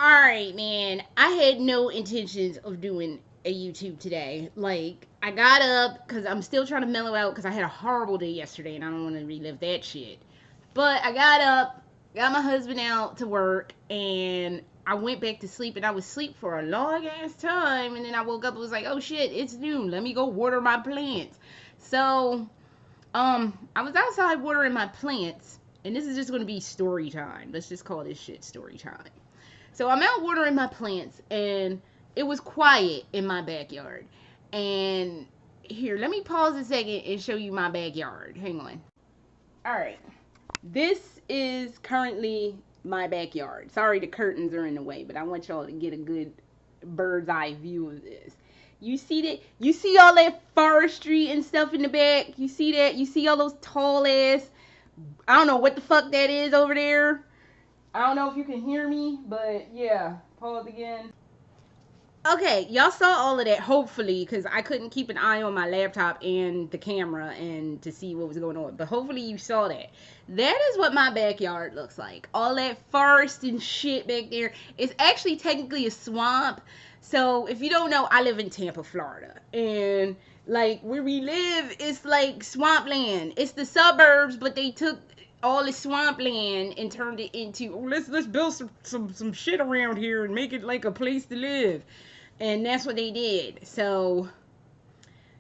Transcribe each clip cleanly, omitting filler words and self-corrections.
Alright, man. I had no intentions of doing a YouTube today. Like, I got up because I'm still trying to mellow out because I had a horrible day yesterday and I don't want to relive that shit. But I got up, got my husband out to work, and I went back to sleep, and I was asleep for a long ass time. And then I woke up and was like, oh shit, it's noon. Let me go water my plants. So, I was outside watering my plants, and this is just going to be story time. Let's just call this shit story time. So I'm out watering my plants, and it was quiet in my backyard. And here, let me pause a second and show you my backyard. Hang on. All right. This is currently my backyard. Sorry the curtains are in the way, but I want y'all to get a good bird's eye view of this. You see that? You see all that forestry and stuff in the back? You see that? You see all those tall ass, I don't know what the fuck that is over there. I don't know if you can hear me, but yeah. Pause again. Okay, y'all saw all of that, hopefully, because I couldn't keep an eye on my laptop and the camera and to see what was going on. But hopefully you saw that. That is what my backyard looks like. All that forest and shit back there. It's actually technically a swamp. So if you don't know, I live in Tampa, Florida. And like where we live, it's like swampland. It's the suburbs, but they took all the swampland and turned it into, oh, let's build some shit around here and make it like a place to live. And that's what they did. So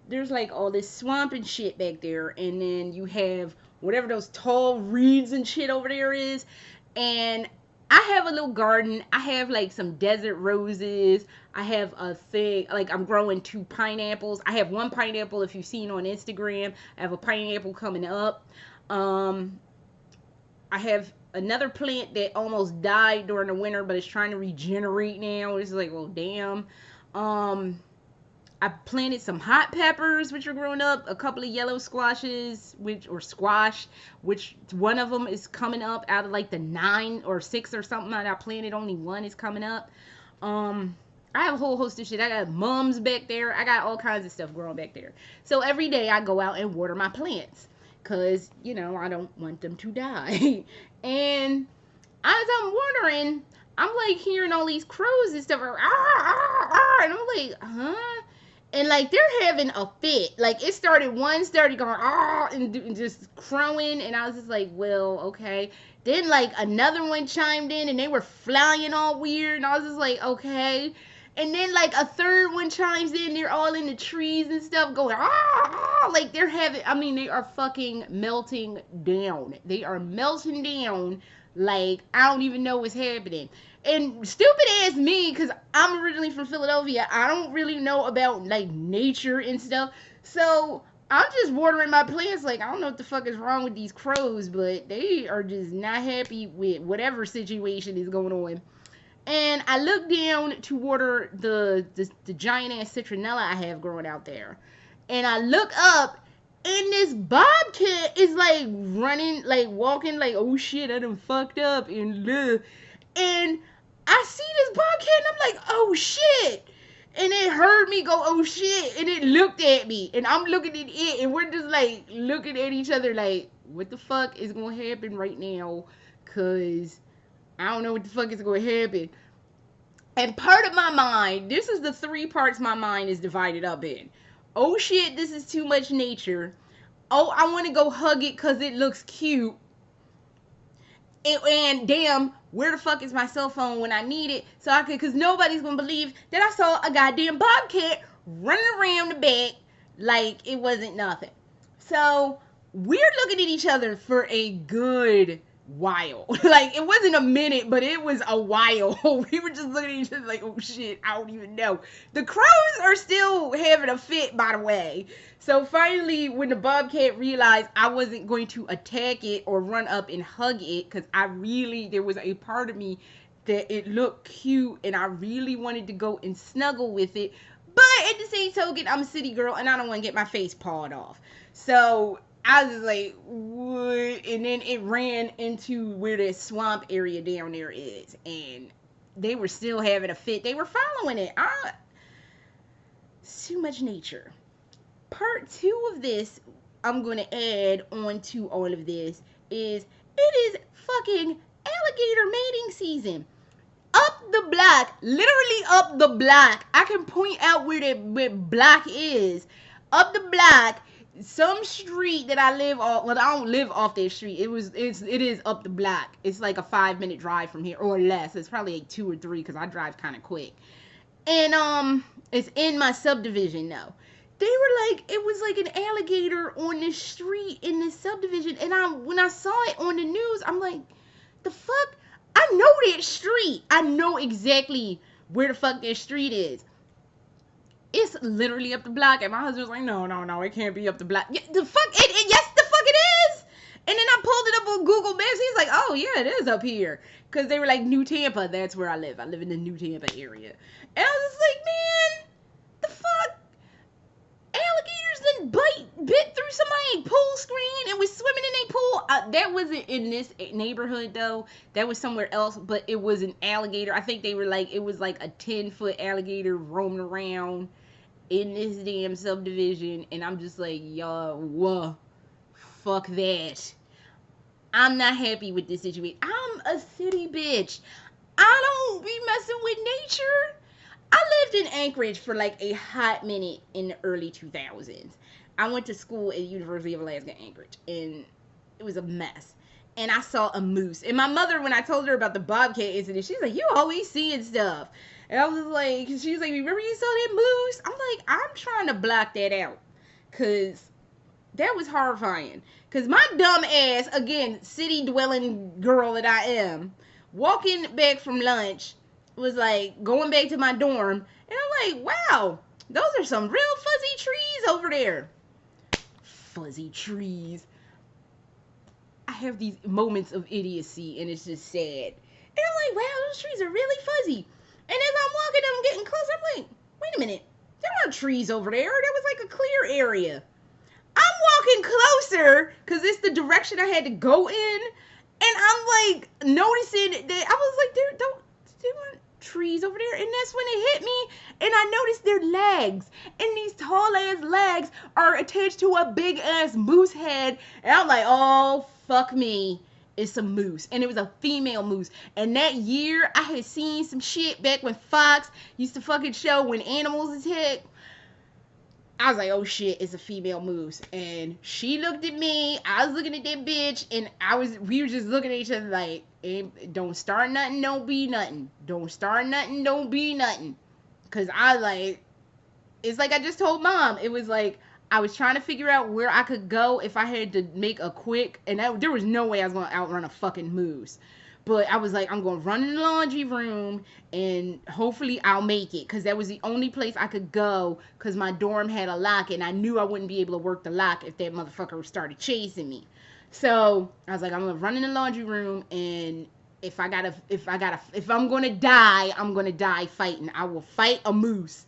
there's like all this swamp and shit back there, and then you have whatever those tall reeds and shit over there is. And I have a little garden. I have like some desert roses. I have a thing, like I'm growing 2 pineapples. I have 1 pineapple if you've seen on Instagram. I have a pineapple coming up. I have another plant that almost died during the winter, but it's trying to regenerate now. It's like, well, damn. I planted some hot peppers, which are growing up. A couple of yellow squashes, which one of them is coming up out of like the 9 or 6 or something that I planted. Only 1 is coming up. I have a whole host of shit. I got mums back there. I got all kinds of stuff growing back there. So every day I go out and water my plants. Because, you know, I don't want them to die. And as I'm watering, I'm like hearing all these crows and stuff. And I'm like, huh? And like they're having a fit. Like one started going, and just crowing. And I was just like, well, okay. Then like another one chimed in and they were flying all weird. And I was just like, okay. And then like a third one chimes in, they're all in the trees and stuff going, like they're having, I mean, they are fucking melting down. They are melting down like I don't even know what's happening. And stupid ass me, because I'm originally from Philadelphia, I don't really know about like nature and stuff. So I'm just watering my plants like I don't know what the fuck is wrong with these crows, but they are just not happy with whatever situation is going on. And I look down to water the giant ass citronella I have growing out there. And I look up and this bobcat is like running, like walking, like, oh shit, I done fucked up. And I see this bobcat and I'm like, oh shit. And it heard me go, oh shit. And it looked at me. And I'm looking at it. And we're just like looking at each other like, what the fuck is going to happen right now? Because I don't know what the fuck is going to happen. And part of my mind, this is the 3 parts my mind is divided up in. Oh shit, this is too much nature. Oh, I want to go hug it because it looks cute. And damn, where the fuck is my cell phone when I need it? So I could, because nobody's going to believe that I saw a goddamn bobcat running around the back like it wasn't nothing. So we're looking at each other for a good while. Like it wasn't a minute, but it was a while. We were just looking at each other like, oh shit, I don't even know. The crows are still having a fit, by the way. So finally, when the bobcat realized I wasn't going to attack it or run up and hug it, because there was a part of me that it looked cute and I really wanted to go and snuggle with it. But at the same token, I'm a city girl and I don't want to get my face pawed off. So I was like, what? And then it ran into where that swamp area down there is. And they were still having a fit. They were following it. It's too much nature. Part 2 of this, I'm going to add on to all of this, is it is fucking alligator mating season. Up up the block, literally up the block. I can point out where block is. Up the block, some street that I live off. Well, I don't live off that street. It is up the block. It's like a 5-minute drive from here or less. It's probably like 2 or 3 because I drive kind of quick. And it's in my subdivision now. They were like, it was like an alligator on this street in this subdivision, and when I saw it on the news, I'm like, the fuck? I know that street. I know exactly where the fuck that street is. It's literally up the block, and my husband was like, no, it can't be up the block. Yeah, the fuck, yes, the fuck it is. And then I pulled it up on Google Maps. He's like, oh yeah, it is up here, because they were like, New Tampa. That's where I live. I live in the New Tampa area, and I was just like, man, the fuck. Alligators then bit through somebody's pool screen and was swimming in a pool. That wasn't in this neighborhood though. That was somewhere else, but it was an alligator. I think they were like, it was like a 10-foot alligator roaming around in this damn subdivision. And I'm just like, yo, whoa, fuck that. I'm not happy with this situation. I'm a city bitch. I don't be messing with nature. I lived in Anchorage for like a hot minute in the early 2000s. I went to school at University of Alaska Anchorage, and it was a mess. And I saw a moose. And my mother, when I told her about the bobcat incident, she's like, you always seeing stuff. And I was like, she's like, remember you saw that moose? I'm like, I'm trying to block that out, because that was horrifying. Because my dumb ass, again, city-dwelling girl that I am, walking back from lunch, was like going back to my dorm, and I'm like, wow, those are some real fuzzy trees over there. Fuzzy trees. I have these moments of idiocy, and it's just sad. And I'm like, wow, those trees are really fuzzy. And as I'm walking, I'm getting closer. I'm like, wait a minute, there aren't trees over there. There was like a clear area. I'm walking closer because it's the direction I had to go in, and I'm like noticing that I was like, there weren't trees over there. And that's when it hit me, and I noticed their legs, and these tall ass legs are attached to a big ass moose head. And I'm like, oh fuck me, it's a moose. And it was a female moose. And that year I had seen some shit back when Fox used to fucking show when animals attack. I was like, oh shit, it's a female moose. And she looked at me, I was looking at that bitch, and we were just looking at each other like, don't start nothing, don't be nothing. Don't start nothing, don't be nothing. Cause it's like I just told mom, it was like, I was trying to figure out where I could go if I had to make a quick, and there was no way I was gonna outrun a fucking moose. But I was like, I'm going to run in the laundry room, and hopefully I'll make it. Because that was the only place I could go, because my dorm had a lock, and I knew I wouldn't be able to work the lock if that motherfucker started chasing me. So I was like, I'm going to run in the laundry room, and if I'm going to die, I'm going to die fighting. I will fight a moose.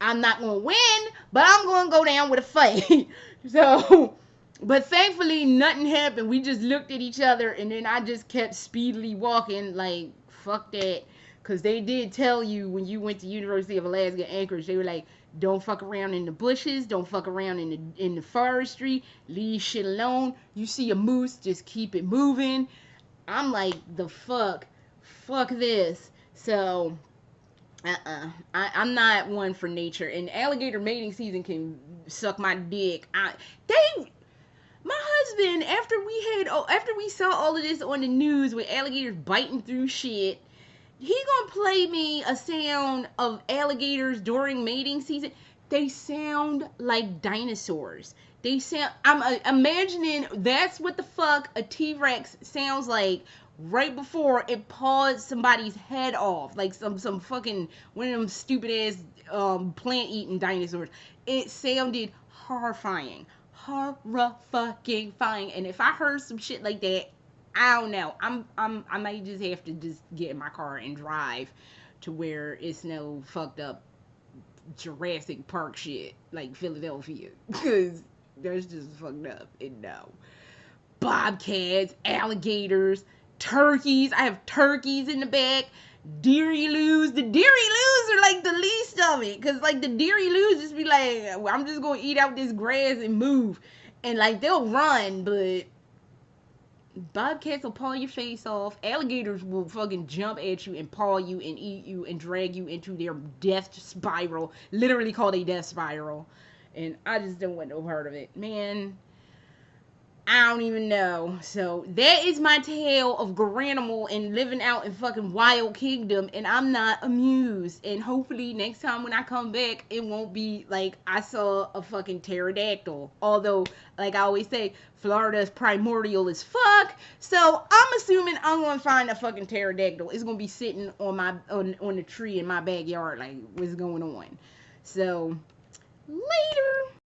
I'm not going to win, but I'm going to go down with a fight. So... But thankfully, nothing happened. We just looked at each other, and then I just kept speedily walking, like, fuck that. Because they did tell you when you went to University of Alaska Anchorage, they were like, don't fuck around in the bushes, don't fuck around in the forestry, leave shit alone. You see a moose, just keep it moving. I'm like, the fuck this. So... I'm not one for nature, and alligator mating season can suck my dick. My husband, after we saw all of this on the news with alligators biting through shit, he gonna play me a sound of alligators during mating season. They sound like dinosaurs. I'm imagining that's what the fuck a T-Rex sounds like right before it paws somebody's head off, like some fucking one of them stupid ass plant-eating dinosaurs. It sounded horrifying. Horrifying. And if I heard some shit like that, I don't know. I might just have to just get in my car and drive to where it's no fucked up Jurassic Park shit like Philadelphia, because that's just fucked up. And no, bobcats, alligators, turkeys. I have turkeys in the back. Deary-loos. The deary-loos are like the least of it, because like the deary-loos just be like, I'm just gonna eat out this grass and move, and like they'll run, but Bobcats will paw your face off. Alligators will fucking jump at you and paw you and eat you and drag you into their death spiral. Literally called a death spiral. And I just don't want no part of it. Man, I don't even know. So that is my tale of Garanimal and living out in fucking Wild Kingdom, and I'm not amused. And hopefully next time when I come back, it won't be like I saw a fucking pterodactyl. Although, like I always say, Florida's primordial as fuck. So I'm assuming I'm gonna find a fucking pterodactyl. It's gonna be sitting on my on the tree in my backyard. Like, what's going on? So later.